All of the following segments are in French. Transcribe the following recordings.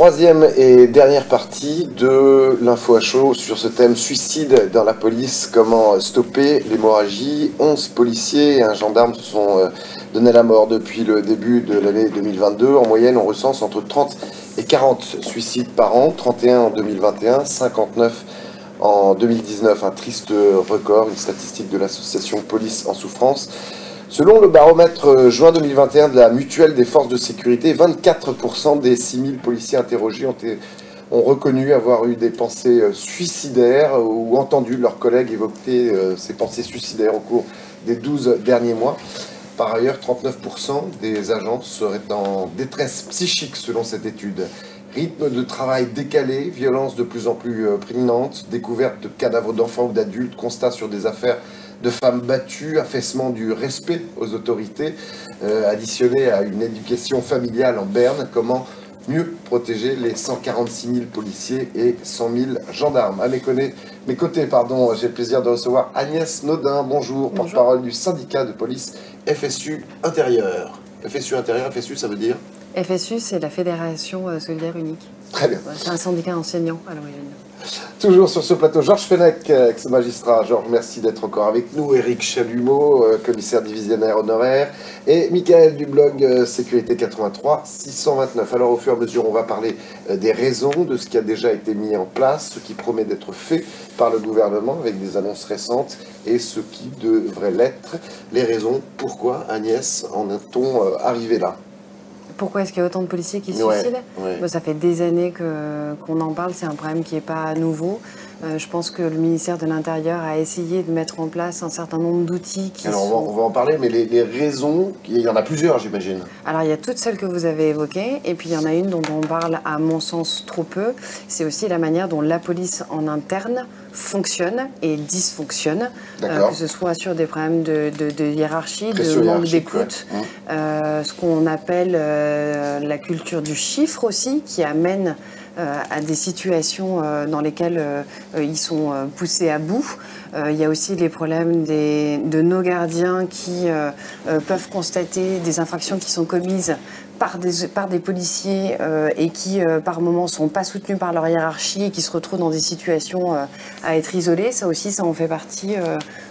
Troisième et dernière partie de l'info à chaud sur ce thème suicide dans la police, comment stopper l'hémorragie. 11 policiers et un gendarme se sont donné la mort depuis le début de l'année 2022. En moyenne, on recense entre 30 et 40 suicides par an, 31 en 2021, 59 en 2019. Un triste record, une statistique de l'association Police en souffrance. Selon le baromètre juin 2021 de la Mutuelle des forces de sécurité, 24% des 6000 policiers interrogés ont reconnu avoir eu des pensées suicidaires ou entendu leurs collègues évoquer ces pensées suicidaires au cours des 12 derniers mois. Par ailleurs, 39% des agents seraient en détresse psychique selon cette étude. Rythme de travail décalé, violence de plus en plus prégnante, découverte de cadavres d'enfants ou d'adultes, constat sur des affaires de femmes battues, affaissement du respect aux autorités, additionné à une éducation familiale en berne. Comment mieux protéger les 146 000 policiers et 100 000 gendarmes? À mes côtés, j'ai le plaisir de recevoir Agnès Naudin. Bonjour, porte-parole du syndicat de police FSU Intérieur. FSU Intérieur, FSU, ça veut dire? FSU, c'est la Fédération Solidaire Unique. Très bien. C'est un syndicat enseignant à l'origine. Toujours sur ce plateau, Georges Fenech, ex-magistrat. Georges, merci d'être encore avec nous. Éric Chalumeau, commissaire divisionnaire honoraire. Et Michael du blog Sécurité 83 629. Alors, au fur et à mesure, on va parler des raisons de ce qui a déjà été mis en place, ce qui promet d'être fait par le gouvernement avec des annonces récentes et ce qui devrait l'être. Les raisons, pourquoi, Agnès, en est-on arrivé là? Pourquoi est-ce qu'il y a autant de policiers qui se suicident? Bon, ça fait des années qu'on en parle, c'est un problème qui n'est pas nouveau. Je pense que le ministère de l'Intérieur a essayé de mettre en place un certain nombre d'outils qui Alors, on va en parler, mais les raisons, il y en a plusieurs, j'imagine. Alors, il y a toutes celles que vous avez évoquées, et puis il y en a une dont on parle, à mon sens, trop peu. C'est aussi la manière dont la police en interne fonctionne et dysfonctionne, que ce soit sur des problèmes de hiérarchie, de manque d'écoute, ce qu'on appelle la culture du chiffre aussi, qui amène à des situations dans lesquelles ils sont poussés à bout. Il y a aussi les problèmes de nos gardiens qui peuvent constater des infractions qui sont commises par des policiers et qui, par moments, ne sont pas soutenus par leur hiérarchie et qui se retrouvent dans des situations à être isolés. Ça aussi, ça en fait partie,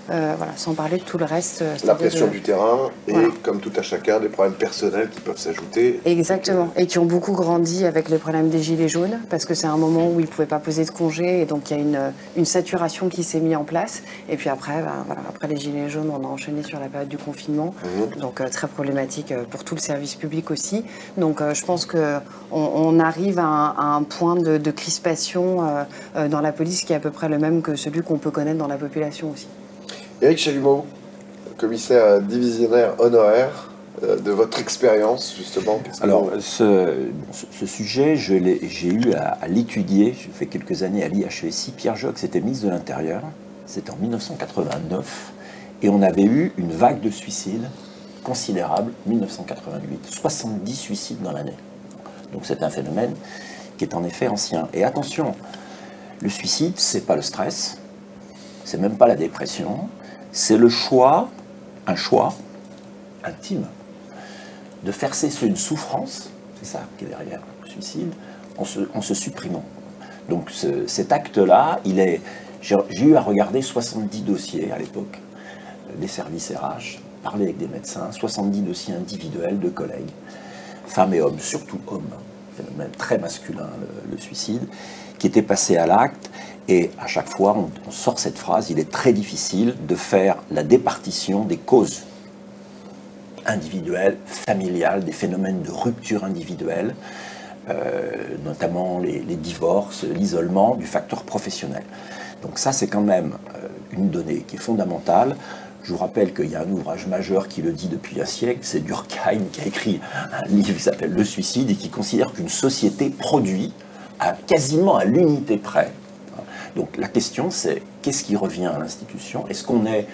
voilà, sans parler de tout le reste. La pression du terrain et, comme tout à chacun, des problèmes personnels qui peuvent s'ajouter. Exactement, et qui ont beaucoup grandi avec les problèmes des gilets jaunes, parce que c'est un moment où ils ne pouvaient pas poser de congé, et donc il y a une saturation qui s'est mise en place. Et puis après, voilà, après les gilets jaunes, on a enchaîné sur la période du confinement, donc très problématique pour tout le service public aussi. Donc je pense qu'on arrive à un point de crispation dans la police qui est à peu près le même que celui qu'on peut connaître dans la population aussi. Éric Chalumeau, commissaire divisionnaire honoraire, de votre expérience justement. Alors ce sujet, j'ai eu à l'étudier. J'ai fait quelques années à l'IHESI. Pierre Jox était ministre de l'Intérieur. C'était en 1989. Et on avait eu une vague de suicides considérable, 1988, 70 suicides dans l'année. Donc c'est un phénomène qui est en effet ancien. Et attention, le suicide, c'est pas le stress, c'est même pas la dépression, c'est le choix, un choix intime, de faire cesser une souffrance, c'est ça qui est derrière le suicide, en se supprimant. Donc cet acte-là, j'ai eu à regarder 70 dossiers à l'époque, des services RH, parler avec des médecins, 70 dossiers individuels de collègues, femmes et hommes, surtout hommes, phénomène très masculin, le suicide, qui étaient passés à l'acte. Et à chaque fois, on sort cette phrase, il est très difficile de faire la départition des causes individuelles, familiales, des phénomènes de rupture individuelle, notamment les divorces, l'isolement, du facteur professionnel. Donc ça, c'est quand même une donnée qui est fondamentale. Je vous rappelle qu'il y a un ouvrage majeur qui le dit depuis un siècle, c'est Durkheim qui a écrit un livre qui s'appelle Le suicide et qui considère qu'une société produit quasiment à l'unité près. Donc la question c'est, qu'est-ce qui revient à l'institution? Est-ce qu'on est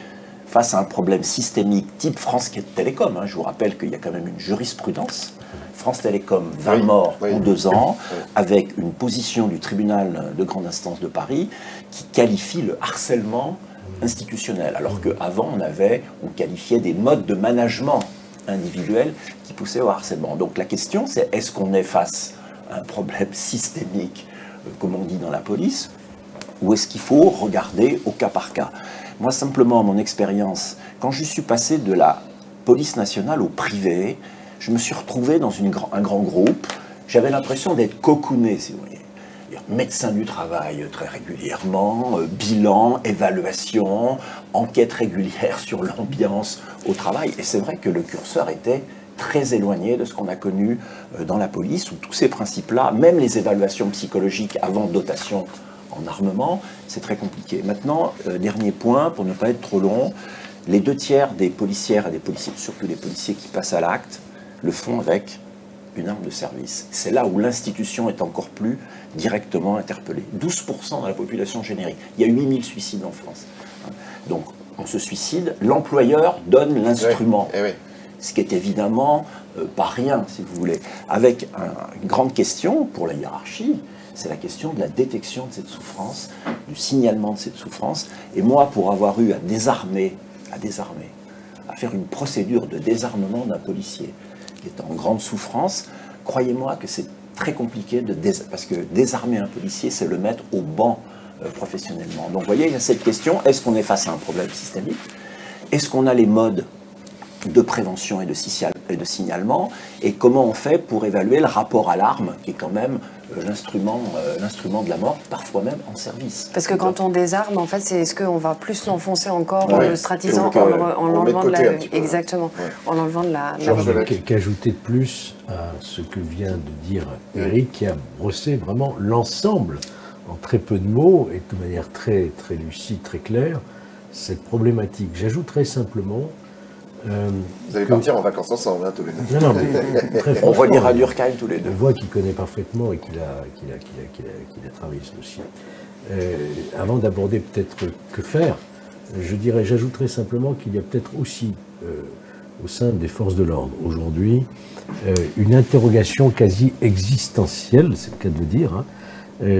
face à un problème systémique type France Télécom? Je vous rappelle qu'il y a quand même une jurisprudence. France Télécom, 20 morts en 2 ans, avec une position du tribunal de grande instance de Paris qui qualifie le harcèlement institutionnel, alors qu'avant on qualifiait des modes de management individuels qui poussaient au harcèlement. Donc la question c'est, est-ce qu'on est face un problème systémique, comme on dit dans la police, ou est-ce qu'il faut regarder au cas par cas? Moi, simplement, mon expérience, quand je suis passé de la police nationale au privé, je me suis retrouvé dans un grand groupe. J'avais l'impression d'être cocooné, si vous voulez. Médecin du travail très régulièrement, bilan, évaluation, enquête régulière sur l'ambiance au travail. Et c'est vrai que le curseur était très éloigné de ce qu'on a connu dans la police, où tous ces principes-là, même les évaluations psychologiques avant dotation en armement, c'est très compliqué. Maintenant, dernier point, pour ne pas être trop long, les 2/3 des policières et des policiers, surtout les policiers qui passent à l'acte, le font avec une arme de service. C'est là où l'institution est encore plus directement interpellée. 12% de la population générique. Il y a 8000 suicides en France. Donc, on se suicide, l'employeur donne l'instrument. Oui, Ce qui est évidemment pas rien, si vous voulez. Avec une grande question pour la hiérarchie, c'est la question de la détection de cette souffrance, du signalement de cette souffrance. Et moi, pour avoir eu à désarmer, à faire une procédure de désarmement d'un policier qui est en grande souffrance, croyez-moi que c'est très compliqué, parce que désarmer un policier, c'est le mettre au banc professionnellement. Donc vous voyez, il y a cette question, est-ce qu'on est face à un problème systémique? Est-ce qu'on a les modes de prévention et de signalement? Et comment on fait pour évaluer le rapport à l'arme, qui est quand même l'instrument de la mort, parfois même en service. Parce que quand on désarme, en fait, c'est est-ce qu'on va plus l'enfoncer encore en le stratisant, en l'enlevant de la... Exactement, en l'enlevant de la... Qu'ajouter de plus à ce que vient de dire Eric, qui a brossé vraiment l'ensemble, en très peu de mots, et de manière très, très lucide, très claire, cette problématique. J'ajouterais simplement... vous allez partir en vacances ensemble, hein, tous les deux. Non, mais très on relira Durkheim tous les deux. On voit qu'il connaît parfaitement et qu'il a travaillé ce dossier. Avant d'aborder peut-être que faire, j'ajouterais simplement qu'il y a peut-être aussi, au sein des forces de l'ordre, aujourd'hui, une interrogation quasi existentielle, c'est le cas de le dire, hein,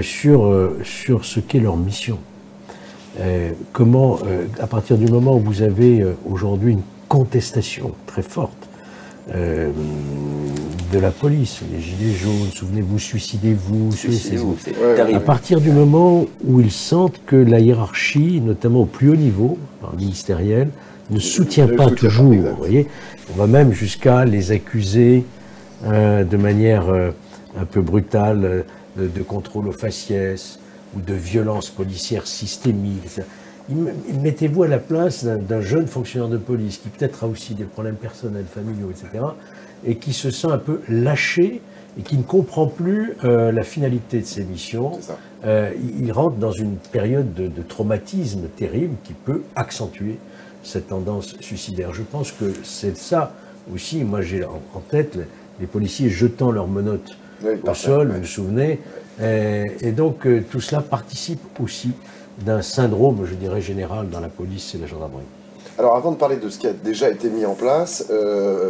sur ce qu'est leur mission. Comment, à partir du moment où vous avez aujourd'hui une contestation très forte de la police, les gilets jaunes, souvenez-vous, suicidez-vous, à partir du moment où ils sentent que la hiérarchie, notamment au plus haut niveau, ministériel, ne soutient pas toujours, vous voyez, on va même jusqu'à les accuser de manière un peu brutale de contrôle aux faciès ou de violence policière systémique, etc. Mettez-vous à la place d'un jeune fonctionnaire de police qui peut-être a aussi des problèmes personnels, familiaux, etc., et qui se sent un peu lâché et qui ne comprend plus la finalité de ses missions. Il rentre dans une période de traumatisme terrible qui peut accentuer cette tendance suicidaire. Je pense que c'est ça aussi. Moi, j'ai en tête les policiers jetant leurs menottes au sol, vous vous souvenez, et donc tout cela participe aussi d'un syndrome, je dirais, général dans la police et la gendarmerie. Alors avant de parler de ce qui a déjà été mis en place,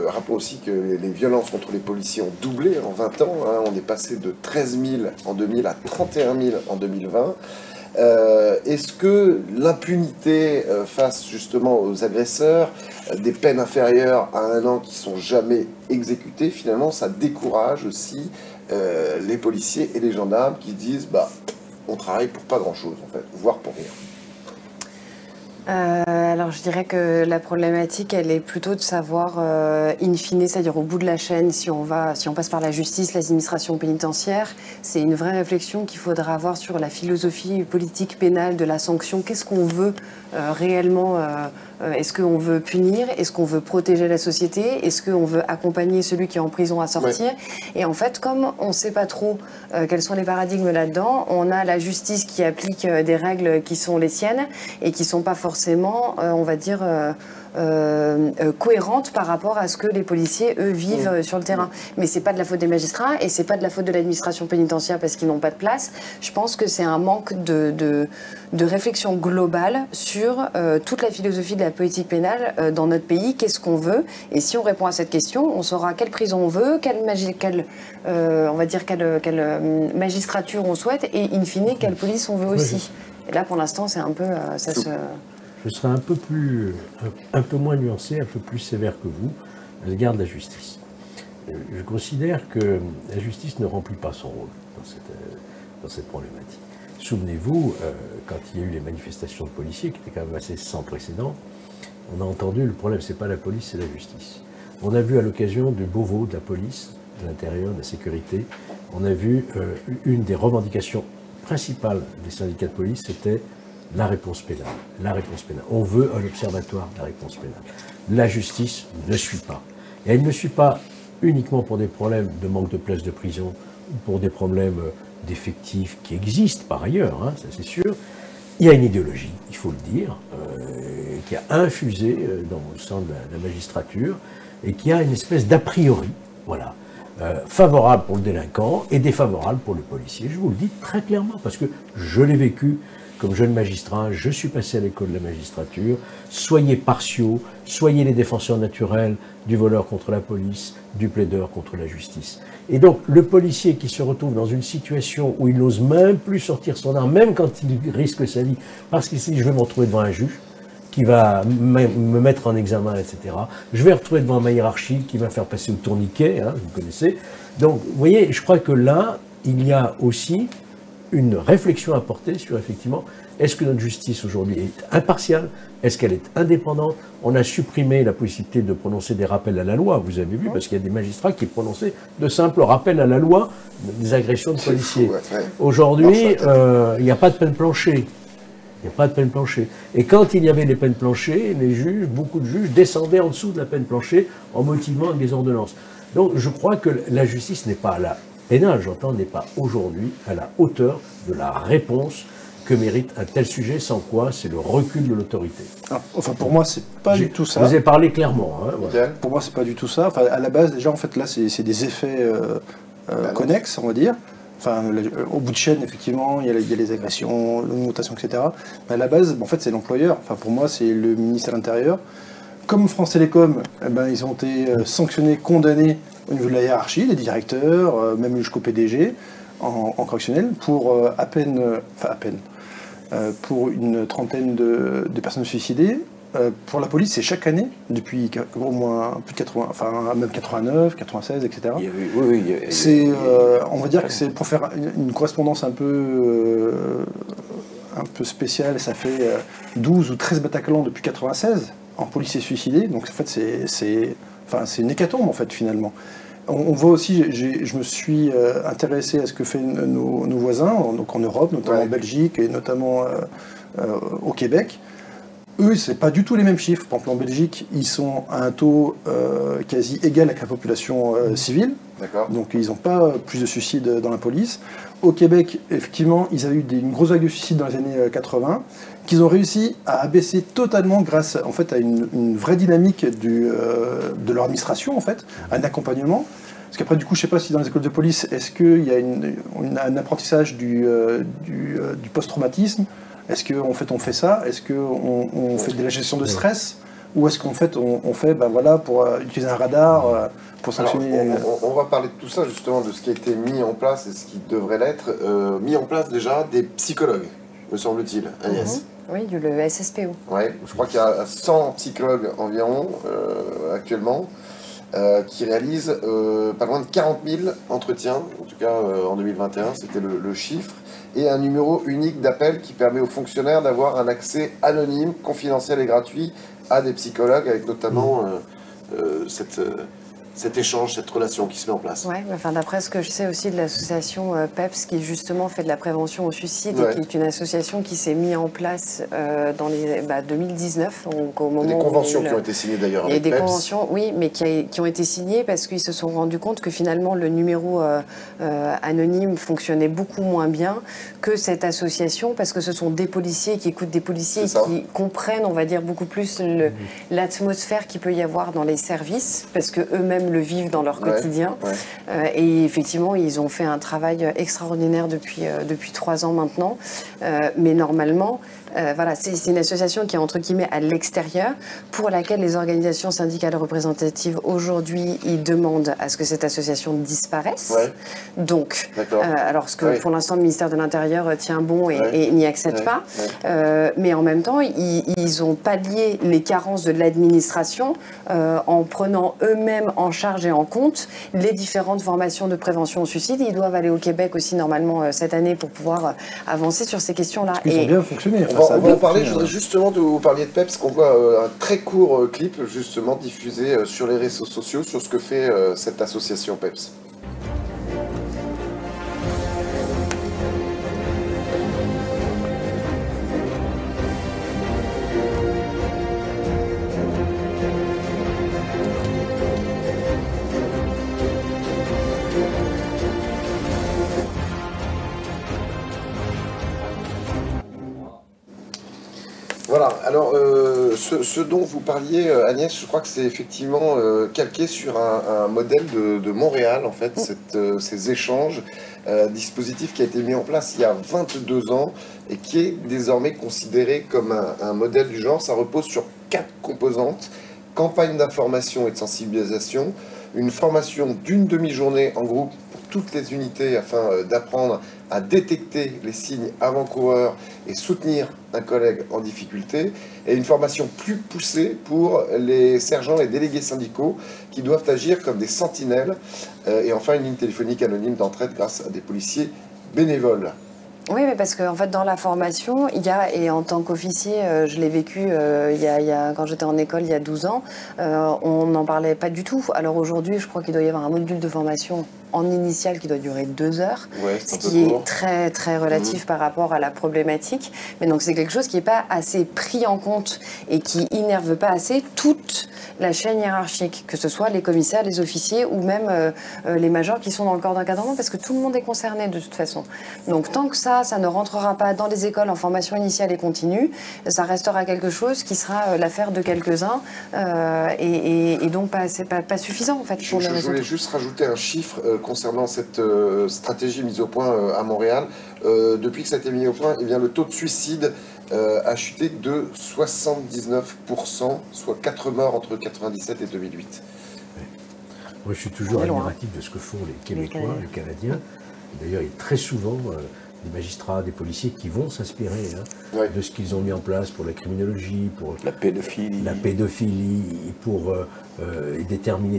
rappelons aussi que les violences contre les policiers ont doublé en 20 ans. Hein, on est passé de 13 000 en 2000 à 31 000 en 2020. Est-ce que l'impunité face justement aux agresseurs, des peines inférieures à 1 an qui ne sont jamais exécutées, finalement ça décourage aussi les policiers et les gendarmes qui disent on travaille pour pas grand-chose, en fait, voire pour rien. Alors je dirais que la problématique, elle est plutôt de savoir, in fine, c'est-à-dire au bout de la chaîne, si on passe par la justice, l'administration pénitentiaire, c'est une vraie réflexion qu'il faudra avoir sur la philosophie politique pénale de la sanction. Qu'est-ce qu'on veut réellement? Est-ce qu'on veut punir? Est-ce qu'on veut protéger la société? Est-ce qu'on veut accompagner celui qui est en prison à sortir? Et en fait, comme on ne sait pas trop quels sont les paradigmes là-dedans, on a la justice qui applique des règles qui sont les siennes et qui ne sont pas forcément, on va dire, cohérentes par rapport à ce que les policiers, eux, vivent sur le terrain. Mais c'est pas de la faute des magistrats et c'est pas de la faute de l'administration pénitentiaire parce qu'ils n'ont pas de place. Je pense que c'est un manque de réflexion globale sur toute la philosophie de la politique pénale dans notre pays. Qu'est-ce qu'on veut? Et si on répond à cette question, on saura quelle prison on veut, quelle magistrature on souhaite et in fine, quelle police on veut aussi. Et là, pour l'instant, c'est un peu... Je serai un peu moins nuancé, un peu plus sévère que vous à l'égard de la justice. Je considère que la justice ne remplit pas son rôle dans cette problématique. Souvenez-vous, quand il y a eu les manifestations de policiers, qui étaient quand même assez sans précédent, on a entendu le problème, c'est pas la police, c'est la justice. On a vu à l'occasion du Beauvau de la police, de l'intérieur, de la sécurité, on a vu une des revendications principales des syndicats de police, c'était la réponse pénale. La réponse pénale. On veut un observatoire de la réponse pénale. La justice ne suit pas. Et elle ne suit pas uniquement pour des problèmes de manque de places de prison, ou pour des problèmes d'effectifs qui existent par ailleurs, hein, ça c'est sûr. Il y a une idéologie, il faut le dire, qui a infusé dans le sein de la magistrature et qui a une espèce d'a priori, voilà, favorable pour le délinquant et défavorable pour le policier. Je vous le dis très clairement parce que je l'ai vécu comme jeune magistrat, je suis passé à l'école de la magistrature. Soyez partiaux, soyez les défenseurs naturels du voleur contre la police, du plaideur contre la justice. Et donc, le policier qui se retrouve dans une situation où il n'ose même plus sortir son arme, même quand il risque sa vie, parce qu'il s'est dit, je vais me retrouver devant un juge qui va me mettre en examen, etc. Je vais me retrouver devant ma hiérarchie qui va faire passer au tourniquet, hein, vous connaissez. Donc, vous voyez, je crois que là, il y a aussi une réflexion à porter sur, effectivement, est-ce que notre justice aujourd'hui est impartiale? Est-ce qu'elle est indépendante? On a supprimé la possibilité de prononcer des rappels à la loi, vous avez vu, parce qu'il y a des magistrats qui prononçaient de simples rappels à la loi des agressions de policiers. Aujourd'hui, il n'y a pas de peine planchée. Il n'y a pas de peine planchée. Et quand il y avait les peines planchées, les juges, beaucoup de juges, descendaient en dessous de la peine planchée en motivant avec des ordonnances. Donc je crois que la justice n'est pas là. Pénal, j'entends, n'est pas aujourd'hui à la hauteur de la réponse que mérite un tel sujet, sans quoi c'est le recul de l'autorité. Enfin, pour moi, c'est pas du tout ça. Vous avez parlé clairement. Hein, voilà. Pour moi, c'est pas du tout ça. Enfin, à la base, déjà, en fait, là, c'est des effets connexes, on va dire. Enfin, au bout de chaîne, effectivement, il y a les agressions, l'augmentation, etc. Mais à la base, en fait, c'est l'employeur. Enfin, pour moi, c'est le ministère de l'Intérieur. Comme France Télécom, eh ben, ils ont été sanctionnés, condamnés au niveau de la hiérarchie, les directeurs, même jusqu'au PDG, en correctionnel, pour pour une trentaine de personnes suicidées. Pour la police, c'est chaque année, depuis au moins plus de 80, enfin même 89, 96, etc. On va dire que c'est pour faire une correspondance un peu spéciale, ça fait 12 ou 13 Bataclans depuis 96 en policiers suicidés, donc en fait c'est une hécatombe en fait finalement. On voit aussi, je me suis intéressé à ce que font nos voisins, donc en Europe, notamment en Belgique et notamment au Québec. Eux, c'est pas du tout les mêmes chiffres. Par exemple, en Belgique, ils sont à un taux quasi égal avec la population civile. Donc, ils n'ont pas plus de suicides dans la police. Au Québec, effectivement, ils avaient eu une grosse vague de suicides dans les années 80, qu'ils ont réussi à abaisser totalement grâce, en fait, à une vraie dynamique de leur administration, en fait, un accompagnement. Parce qu'après, du coup, je ne sais pas si dans les écoles de police, est-ce qu'il y a un apprentissage du post-traumatisme? Est-ce qu'en fait on fait ça? Est-ce qu'on fait de la gestion de stress? Ou est-ce qu'en fait on fait pour utiliser un radar pour sanctionner? Alors, on va parler de tout ça justement, de ce qui a été mis en place et ce qui devrait l'être. Mis en place déjà des psychologues, me semble-t-il, Agnès. Oui, le SSPO. Ouais, je crois qu'il y a 100 psychologues environ actuellement qui réalisent pas loin de 40 000 entretiens, en tout cas en 2021, c'était le chiffre. Et un numéro unique d'appel qui permet aux fonctionnaires d'avoir un accès anonyme, confidentiel et gratuit à des psychologues, avec notamment cet échange, cette relation qui se met en place. Oui, enfin, d'après ce que je sais aussi de l'association PEPS, qui justement fait de la prévention au suicide, et qui est une association qui s'est mise en place dans les 2019. Donc au moment des conventions qui ont été signées d'ailleurs avec PEPS. Il y a des conventions, oui, mais qui ont été signées parce qu'ils se sont rendus compte que finalement le numéro anonyme fonctionnait beaucoup moins bien que cette association, parce que ce sont des policiers qui écoutent des policiers et qui comprennent, on va dire, beaucoup plus l'atmosphère qu'il peut y avoir dans les services, parce que eux-mêmes le vivent dans leur quotidien. Et effectivement, ils ont fait un travail extraordinaire depuis 3 ans maintenant. Mais normalement, voilà, c'est une association qui est entre guillemets à l'extérieur, pour laquelle les organisations syndicales représentatives aujourd'hui, ils demandent à ce que cette association disparaisse. Ouais. Donc, alors ce que pour l'instant le ministère de l'Intérieur tient bon et n'y accepte pas, mais en même temps, ils ont pallié les carences de l'administration en prenant eux-mêmes en charge et en compte les différentes formations de prévention au suicide. Ils doivent aller au Québec aussi normalement cette année pour pouvoir avancer sur ces questions-là. Ils ont bien fonctionné. On va en parler. Je voudrais justement vous parliez de PEPS, qu'on voit un très court clip justement diffusé sur les réseaux sociaux sur ce que fait cette association PEPS. Voilà, alors ce dont vous parliez, Agnès, je crois que c'est effectivement calqué sur un modèle de Montréal, en fait, ces échanges, dispositif qui a été mis en place il y a 22 ans et qui est désormais considéré comme un modèle du genre. Ça repose sur 4 composantes: campagne d'information et de sensibilisation, une formation d'une demi-journée en groupe pour toutes les unités afin d'apprendre à détecter les signes avant-coureurs et soutenir un collègue en difficulté, et une formation plus poussée pour les sergents et délégués syndicaux qui doivent agir comme des sentinelles, et enfin une ligne téléphonique anonyme d'entraide grâce à des policiers bénévoles. Oui, mais parce qu'en fait, dans la formation, il y a, et en tant qu'officier, je l'ai vécu quand j'étais en école il y a 12 ans, on n'en parlait pas du tout. Alors aujourd'hui, je crois qu'il doit y avoir un module de formation en initiale qui doit durer 2 heures, ce qui est très très relatif par rapport à la problématique. Mais donc c'est quelque chose qui n'est pas assez pris en compte et qui innerve pas assez toute la chaîne hiérarchique, que ce soit les commissaires, les officiers ou même les majors qui sont dans le corps d'encadrement, parce que tout le monde est concerné de toute façon. Donc tant que ça ne rentrera pas dans les écoles en formation initiale et continue, ça restera quelque chose qui sera l'affaire de quelques-uns et donc pas suffisant en fait. Pour je voulais juste rajouter un chiffre concernant cette stratégie mise au point à Montréal. Depuis que ça a été mis au point, eh bien, le taux de suicide a chuté de 79%, soit 4 morts entre 1997 et 2008. Oui. Moi, je suis toujours admiratif de ce que font les Québécois, les Canadiens. D'ailleurs, il y a très souvent des magistrats, des policiers qui vont s'inspirer de ce qu'ils ont mis en place pour la criminologie, pour la pédophilie, pour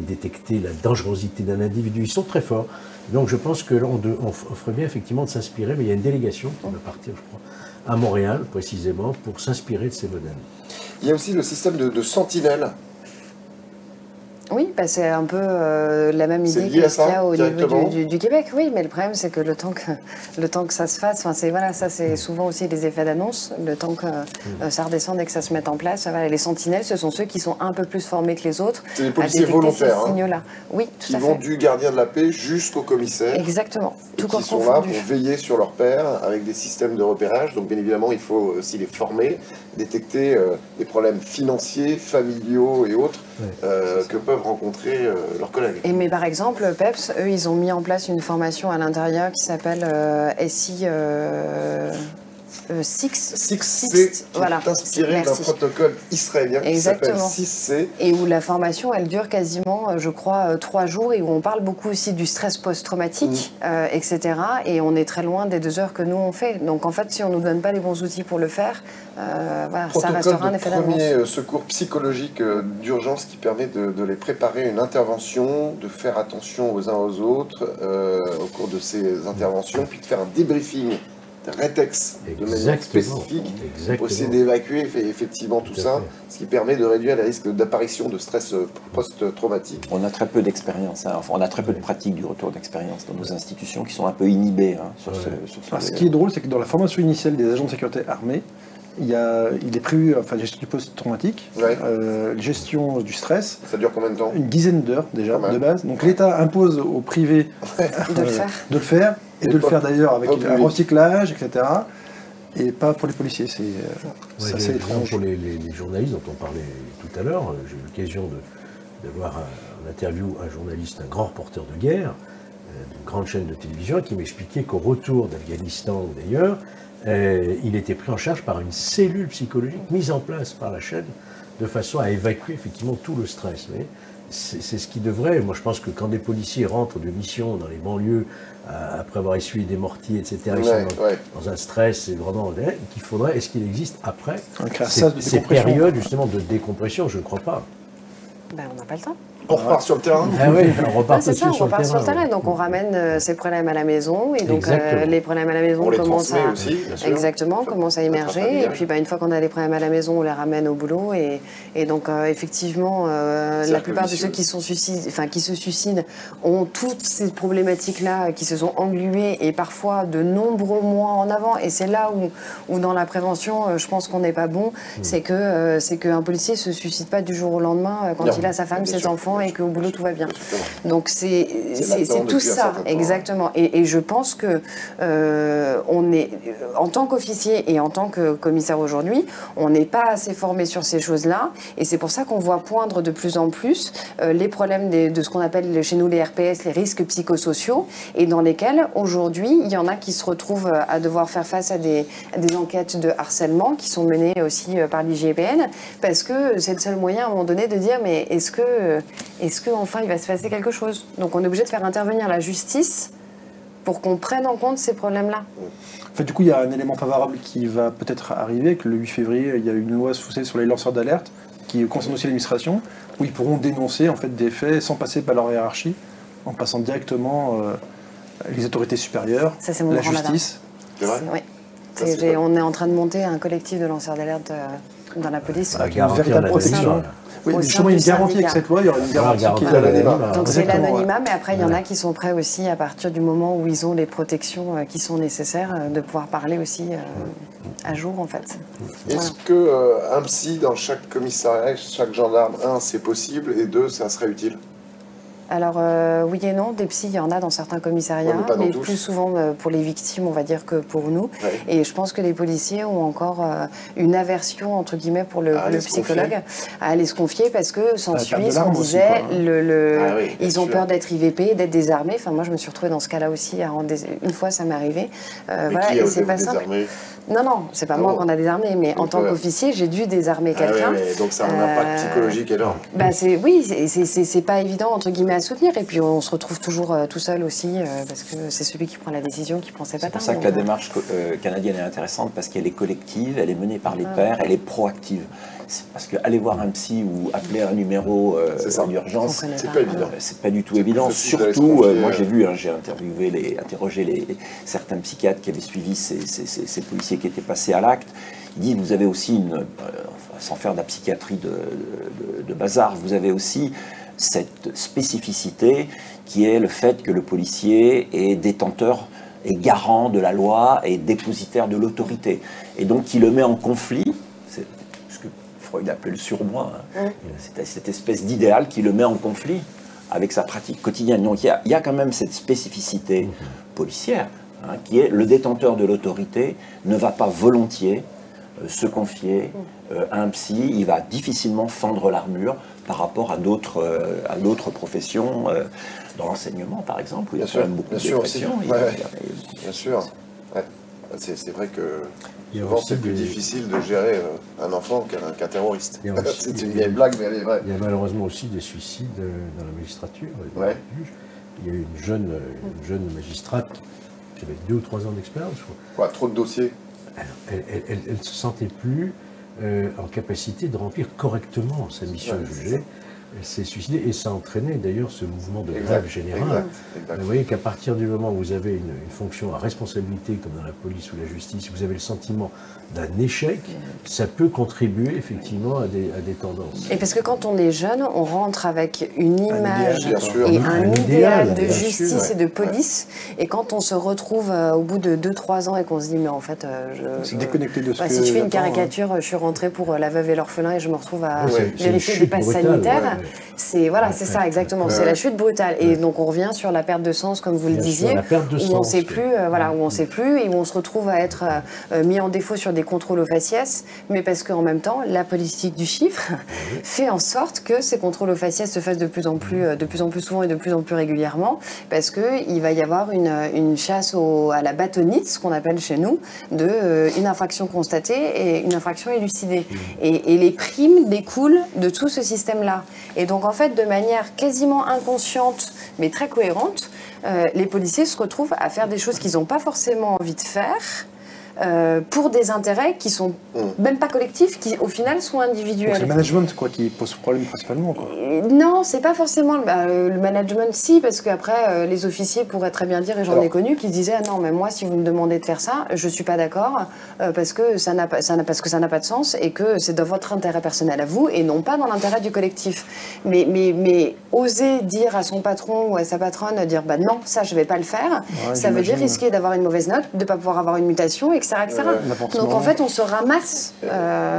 détecter la dangerosité d'un individu. Ils sont très forts. Donc je pense que là, on ferait bien effectivement de s'inspirer, mais il y a une délégation qui va partir, je crois, à Montréal précisément, pour s'inspirer de ces modèles. Il y a aussi le système de sentinelle. Oui, bah c'est un peu la même idée qu'il y a au niveau du Québec. Oui, mais le problème, c'est que le temps que ça se fasse, c'est souvent aussi des effets d'annonce, le temps que ça redescende et que ça se mette en place. Voilà, les sentinelles, ce sont ceux qui sont un peu plus formés que les autres. C'est des policiers volontaires. Oui, tout à fait. Ils vont du gardien de la paix jusqu'au commissaire. Exactement. Tout corps confondu. Ils sont là pour veiller sur leurs pairs avec des systèmes de repérage. Donc, bien évidemment, il faut aussi les former, détecter des problèmes financiers, familiaux et autres que peuvent rencontrer leurs collègues. Mais par exemple, PEPS, eux, ils ont mis en place une formation à l'intérieur qui s'appelle SI... Six-C, voilà, est inspiré d'un protocole israélien qui s'appelle 6C. Et où la formation, elle dure quasiment, je crois, 3 jours, et où on parle beaucoup aussi du stress post-traumatique, etc. Et on est très loin des 2 heures que nous on fait. Donc en fait, si on ne nous donne pas les bons outils pour le faire, voilà, ça restera un effet d'annonce. Premier secours psychologique d'urgence qui permet de les préparer à une intervention, de faire attention aux uns aux autres au cours de ces interventions, puis de faire un débriefing rétex de manière spécifique, pour essayer d'évacuer effectivement tout ça, ce qui permet de réduire les risques d'apparition de stress post-traumatique. On a très peu d'expérience, enfin, on a très peu de pratique du retour d'expérience dans nos institutions qui sont un peu inhibées sur ce Ce qui est drôle, c'est que dans la formation initiale des agents de sécurité armés, il est prévu gestion du post-traumatique, gestion du stress. Ça dure combien de temps? Une dizaine d'heures déjà, de base. Donc l'État impose au privé de le faire, et de le faire d'ailleurs avec un recyclage, etc. Et pas pour les policiers, c'est assez étrange. Pour les journalistes dont on parlait tout à l'heure, j'ai eu l'occasion d'avoir en interview un journaliste, un grand reporter de guerre, d'une grande chaîne de télévision, qui m'expliquait qu'au retour d'Afghanistan ou d'ailleurs, il était pris en charge par une cellule psychologique mise en place par la chaîne de façon à évacuer effectivement tout le stress. Mais c'est ce qui devrait. Moi, je pense que quand des policiers rentrent de mission dans les banlieues, après avoir essuyé des mortiers, etc., ils sont dans un stress, c'est vraiment qu'il faudrait. Est-ce qu'il existe après ces périodes justement de décompression? Je ne crois pas. Ben, on n'a pas le temps. On repart sur le terrain. Ah oui, on repart c'est ça, on repart sur le terrain. Donc on ramène ces problèmes à la maison et donc les problèmes à la maison commencent à aussi, exactement commencent à émerger et puis une fois qu'on a des problèmes à la maison, on les ramène au boulot et donc effectivement la plupart de ceux qui se suicident ont toutes ces problématiques là qui se sont engluées et parfois de nombreux mois en avant et c'est là où dans la prévention je pense qu'on n'est pas bon, c'est qu'un policier se suicide pas du jour au lendemain quand il a sa femme, ses enfants et qu'au boulot tout va bien. Donc c'est tout ça, exactement. Et je pense que on est, en tant qu'officier et en tant que commissaire aujourd'hui, on n'est pas assez formé sur ces choses-là. Et c'est pour ça qu'on voit poindre de plus en plus les problèmes de ce qu'on appelle chez nous les RPS, les risques psychosociaux, et dans lesquels aujourd'hui il y en a qui se retrouvent à devoir faire face à des enquêtes de harcèlement qui sont menées aussi par l'IGPN, parce que c'est le seul moyen à un moment donné de dire mais est-ce que enfin il va se passer quelque chose? Donc on est obligé de faire intervenir la justice pour qu'on prenne en compte ces problèmes-là. En fait, du coup, il y a un élément favorable qui va peut-être arriver, que le 8 février, il y a une loi sur les lanceurs d'alerte qui concerne aussi l'administration, où ils pourront dénoncer en fait, des faits sans passer par leur hiérarchie, en passant directement les autorités supérieures, ça, c'est mon la justice. C'est vrai? Oui. On est en train de monter un collectif de lanceurs d'alerte dans la police. Oui, justement, une garantie avec cette loi, il y aura une garantie qui est l'anonymat. Donc c'est l'anonymat, mais après il y en a qui sont prêts aussi à partir du moment où ils ont les protections qui sont nécessaires de pouvoir parler aussi à jour en fait. Est-ce qu'un psy dans chaque commissariat, chaque gendarme, c'est possible et 2, ça serait utile? Alors oui et non, des psys, il y en a dans certains commissariats, mais plus souvent pour les victimes, on va dire, que pour nous. Ouais. Et je pense que les policiers ont encore une aversion, entre guillemets, pour le psychologue, à aller se confier, parce que s'ensuit, ce qu'on disait, ils ont peur d'être IVP, d'être désarmés. Enfin, moi, je me suis retrouvée dans ce cas-là aussi. Une fois, ça m'est arrivé. Voilà, et c'est pas simple. Non, c'est pas moi qu'on a désarmé, mais en tant qu'officier, j'ai dû désarmer quelqu'un. Donc ça a un impact psychologique énorme. C'est pas évident, entre guillemets, à soutenir. Et puis on se retrouve toujours tout seul aussi, parce que c'est celui qui prend la décision qui prend ses patins. C'est pour ça que la démarche canadienne est intéressante, parce qu'elle est collective, elle est menée par les pairs, elle est proactive. Parce qu'aller voir un psy ou appeler un numéro d'urgence, c'est pas évident. C'est pas du tout évident. Surtout, moi j'ai interrogé certains psychiatres qui avaient suivi ces policiers qui étaient passés à l'acte. Ils disent, vous avez aussi, sans faire de la psychiatrie de bazar, vous avez aussi cette spécificité qui est le fait que le policier est détenteur, est garant de la loi, est dépositaire de l'autorité. Et donc qui le met en conflit, c'est ce que Freud appelait le surmoi, c'est cette espèce d'idéal qui le met en conflit avec sa pratique quotidienne. Donc il y a quand même cette spécificité policière, qui est le détenteur de l'autorité ne va pas volontiers se confier à un psy, il va difficilement fendre l'armure par rapport à d'autres professions, dans l'enseignement par exemple, où il y a quand même beaucoup de dépression. Bien sûr. Ouais. C'est vrai que souvent c'est plus difficile de gérer un enfant qu'un terroriste. C'est une vieille blague, mais elle est vraie. Il y a malheureusement aussi des suicides dans la magistrature. Il y a eu une jeune magistrate qui avait 2 ou 3 ans d'expérience. Trop de dossiers. Elle ne se sentait plus en capacité de remplir correctement sa mission jugée. Elle s'est suicidée et ça entraînait d'ailleurs ce mouvement de grève générale. Vous voyez qu'à partir du moment où vous avez une fonction à responsabilité, comme dans la police ou la justice, vous avez le sentiment d'un échec, ça peut contribuer effectivement à des tendances. Et parce que quand on est jeune, on rentre avec une image et un idéal de justice et de police. Et quand on se retrouve au bout de 2-3 ans et qu'on se dit, mais en fait, déconnecté de ce que si je fais une caricature, je suis rentrée pour la veuve et l'orphelin et je me retrouve à vérifier des passes sanitaires. c'est ça exactement, c'est la chute brutale. Et donc on revient sur la perte de sens, comme vous le disiez, où on sait plus, où on sait plus et où on se retrouve à être mis en défaut sur des contrôles aux faciès, mais parce qu'en même temps, la politique du chiffre fait en sorte que ces contrôles aux faciès se fassent de plus en plus souvent et de plus en plus régulièrement, parce qu'il va y avoir une chasse à la bâtonnite, ce qu'on appelle chez nous, une infraction constatée et une infraction élucidée. Et les primes découlent de tout ce système-là. Et donc, en fait, de manière quasiment inconsciente, mais très cohérente, les policiers se retrouvent à faire des choses qu'ils n'ont pas forcément envie de faire, pour des intérêts qui sont même pas collectifs, qui au final sont individuels. C'est le management qui pose problème principalement. Non, c'est pas forcément le management, si, parce qu'après les officiers pourraient très bien dire, et j'en ai connu, qui disaient ah non mais moi si vous me demandez de faire ça, je suis pas d'accord parce que ça n'a pas de sens et que c'est dans votre intérêt personnel à vous et non pas dans l'intérêt du collectif. Mais oser dire à son patron ou à sa patronne dire bah non ça je vais pas le faire, ça veut dire risquer d'avoir une mauvaise note, de pas pouvoir avoir une mutation, etc. Donc en fait, on se ramasse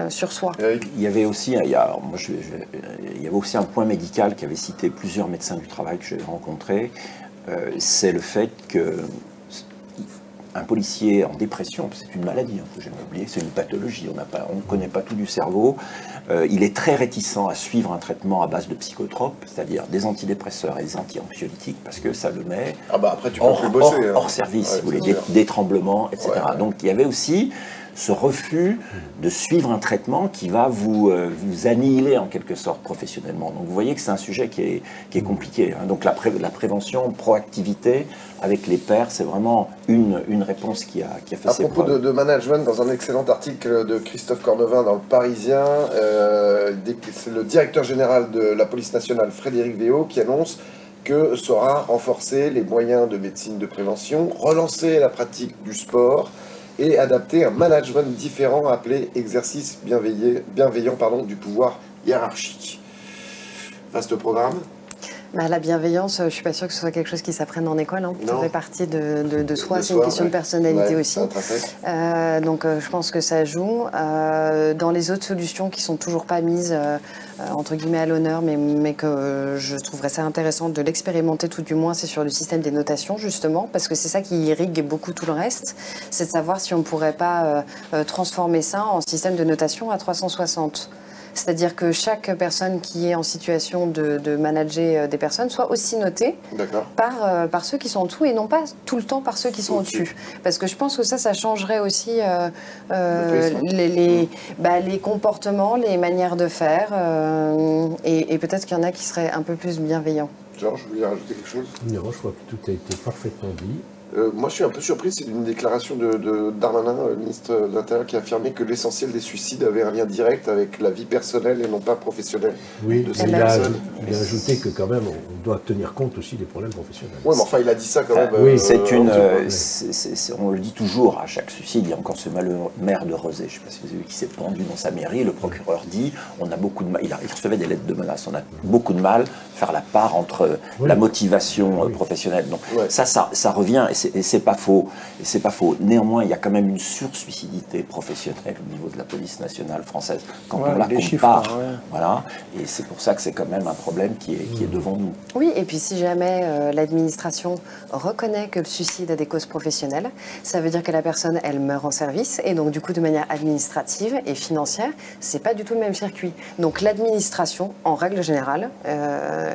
sur soi. Il y avait aussi, il y avait aussi un point médical qui avait cité plusieurs médecins du travail que j'ai rencontrés. C'est le fait que un policier en dépression, c'est une maladie, il ne faut jamais oublier, c'est une pathologie, on ne connaît pas tout du cerveau. Il est très réticent à suivre un traitement à base de psychotropes, c'est-à-dire des antidépresseurs et des anti-anxiolytiques, parce que ça le met après, tu peux hors service, si vous voulez, des tremblements, etc. Donc il y avait aussi ce refus de suivre un traitement qui va vous annihiler en quelque sorte professionnellement. Donc vous voyez que c'est un sujet qui est compliqué. Donc la prévention, proactivité avec les pairs, c'est vraiment une réponse qui a fait ses preuves. À propos de management, dans un excellent article de Christophe Cornevin dans Le Parisien, c'est le directeur général de la police nationale, Frédéric Véot, qui annonce que sera renforcer les moyens de médecine de prévention, relancer la pratique du sport et adapter un management différent appelé exercice bienveillant du pouvoir hiérarchique. Vaste programme. La bienveillance, je ne suis pas sûre que ce soit quelque chose qui s'apprenne en école. Ça fait partie de soi, c'est une question de personnalité aussi. Donc je pense que ça joue. Dans les autres solutions qui ne sont toujours pas mises, entre guillemets, à l'honneur, mais que je trouverais ça intéressant de l'expérimenter tout du moins, c'est sur le système des notations, justement, parce que c'est ça qui irrigue beaucoup tout le reste. C'est de savoir si on ne pourrait pas transformer ça en système de notation à 360. C'est-à-dire que chaque personne qui est en situation de manager des personnes soit aussi notée par ceux qui sont en dessous et non pas tout le temps par ceux qui sont au-dessus. Parce que je pense que ça changerait aussi les comportements, les manières de faire et peut-être qu'il y en a qui seraient un peu plus bienveillants. Georges, vous voulez rajouter quelque chose? Non, je crois que tout a été parfaitement dit. Moi, je suis un peu surpris, c'est une déclaration de Darmanin, le ministre de l'Intérieur, qui a affirmé que l'essentiel des suicides avait un lien direct avec la vie personnelle et non pas professionnelle. Oui, il a ajouté que quand même, on doit tenir compte aussi des problèmes professionnels. Oui, mais enfin, il a dit ça quand même. Oui, on le dit toujours, à chaque suicide, il y a encore ce malheureux maire de Rezé, je ne sais pas si vous avez vu, qui s'est pendu dans sa mairie. Le procureur dit, on a beaucoup de mal, il recevait des lettres de menaces, on a beaucoup de mal à faire la part entre la motivation professionnelle. Donc ça revient. Et c'est pas faux. Néanmoins, il y a quand même une sursuicidité professionnelle au niveau de la police nationale française quand on la compare. Voilà. Et c'est pour ça que c'est quand même un problème qui est devant nous. Oui, et puis si jamais l'administration reconnaît que le suicide a des causes professionnelles, ça veut dire que la personne, elle meurt en service. Et donc, du coup, de manière administrative et financière, c'est pas du tout le même circuit. Donc, l'administration, en règle générale,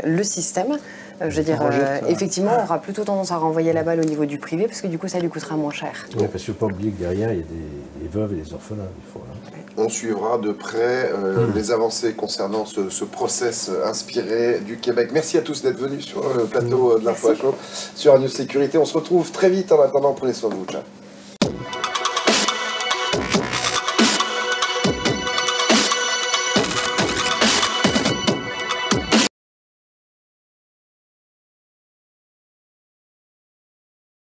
le système, je veux dire, effectivement, on aura plutôt tendance à renvoyer la balle au niveau du privé parce que du coup, ça lui coûtera moins cher. Oui, parce qu'il ne faut pas oublier que derrière, il y a des veuves et des orphelins. On suivra de près les avancées concernant ce process inspiré du Québec. Merci à tous d'être venus sur le plateau de l'Info à Chaud sur News Sécurité. On se retrouve très vite. En attendant, prenez soin de vous. Ciao.